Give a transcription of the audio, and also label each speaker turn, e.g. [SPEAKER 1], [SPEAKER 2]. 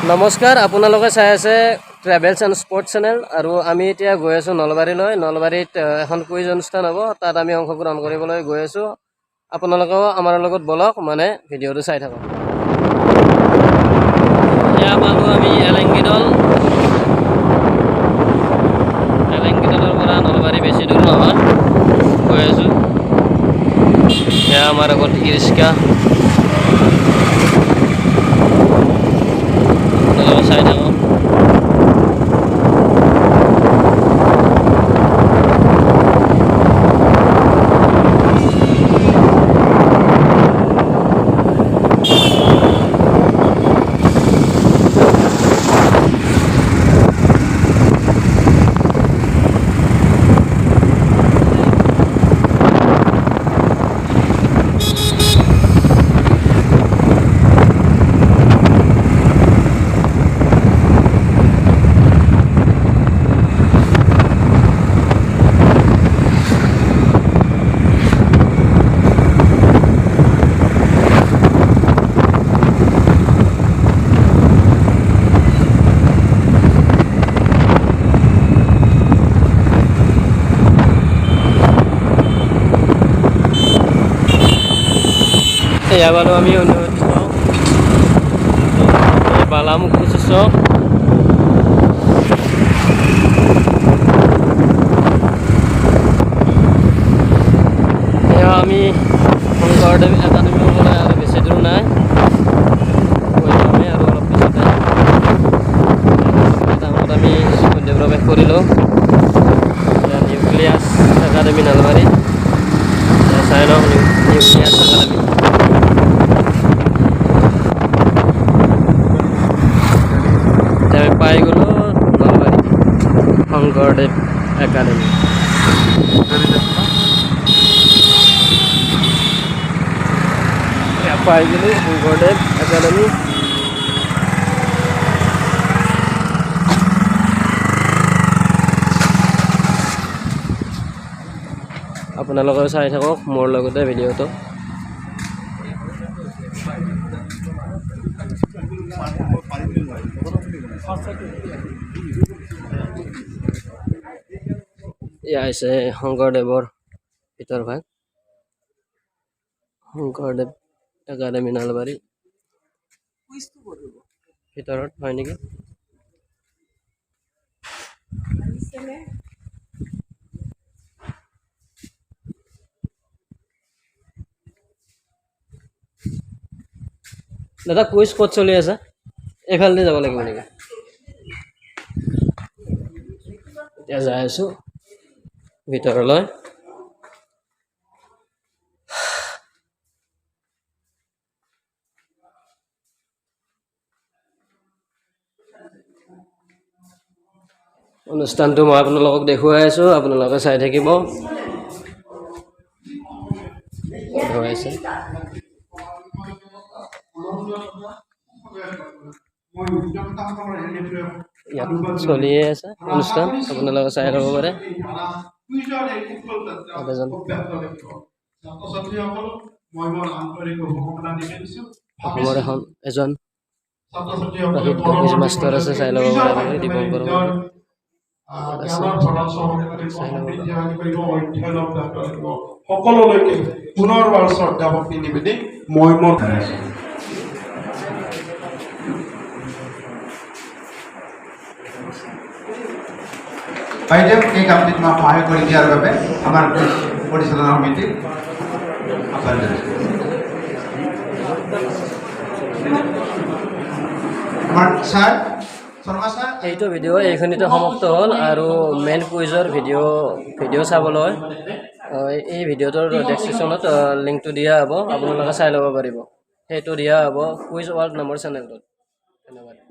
[SPEAKER 1] নমস্কাৰ, আপোনালোকে চাই আছে ট্ৰেভেলছ এণ্ড স্পৰ্টছ চেনেল আৰু আমি এতিয়া গৈ আছোঁ নলবাৰীলৈ। নলবাৰীত এখন কুইজ অনুষ্ঠান হ'ব, তাত আমি অংশগ্ৰহণ কৰিবলৈ গৈ আছোঁ। আপোনালোকেও আমাৰ লগত বলক, মানে ভিডিঅ'টো চাই থাকক। এয়া পালোঁ আমি এলেংগিদল এলেংগিদলৰ পৰা নলবাৰী বেছি দূৰ নহয়, গৈ আছোঁ। এয়া আমাৰ আগত ই-ৰিক্সা, চাই থাকক। এয়া বাৰু আমি অনুৰোধ বালামুখ খুচিছোঁ। এয়া আমি শংকৰদেৱ একাডেমীৰ পৰা আৰু বেছি দূৰ নাই, গৈ যামেই আৰু অলপ পিছতে। টাউনত আমি মধ্যপ্ৰৱেশ কৰিলোঁ। নিউক্লিয়াছ একাডেমী নলবাৰী, চাই লওক নিউক্লিয়াছ একাডেমী। আমি পাই গ'লো নলবাৰী শংকৰদেৱ একাডেমী। পাই গ'লো শংকৰদেৱ একাডেমী। আপোনালোকেও চাই থাকক মোৰ লগতে ভিডিঅ'টো। এয়া হৈছে শংকৰদেৱৰ ভিতৰ ভাগ, শংকৰদেৱ একাডেমী নলবাৰী ভিতৰত হয় নেকি? দাদা কুইজ ক'ত চলি আছে? এইফালেদি যাব লাগিব নেকি? এতিয়া যাই আছোঁ ভিতৰলৈ। অনুষ্ঠানটো মই আপোনালোকক দেখুৱাই আছোঁ, আপোনালোকে চাই থাকিব। দেখুৱাইছে ইয়াত চলিয়ে আছে অনুষ্ঠান, আপোনালোকে চাই ল'ব পাৰে। অসমৰ এজন প্ৰসিদ্ধ কুইজ মাষ্টাৰ আছে, চাই ল'ব পাৰে দীপংকৰ
[SPEAKER 2] সকলোলৈকে পুনৰবাৰ শ্ৰদ্ধা ভক্তি নিবেদি মই মোৰ বাইদেউ এই কামটিত মই সহায় কৰি দিয়াৰ বাবে আমাৰ পৰিচালনা সমিতিৰ আমাৰ ছাৰ
[SPEAKER 1] এইটো ভিডিঅ' এইখিনিতে সমাপ্ত হ'ল। আৰু মেইন কুইজৰ ভিডিঅ' চাবলৈ এই ভিডিঅ'টোৰ ডেছক্ৰিপশ্যনত লিংকটো দিয়া হ'ব, আপোনালোকে চাই ল'ব পাৰিব। সেইটো দিয়া হ'ব কুইজ ৱৰ্ল্ড নামৰ চেনেলটোত। ধন্যবাদ।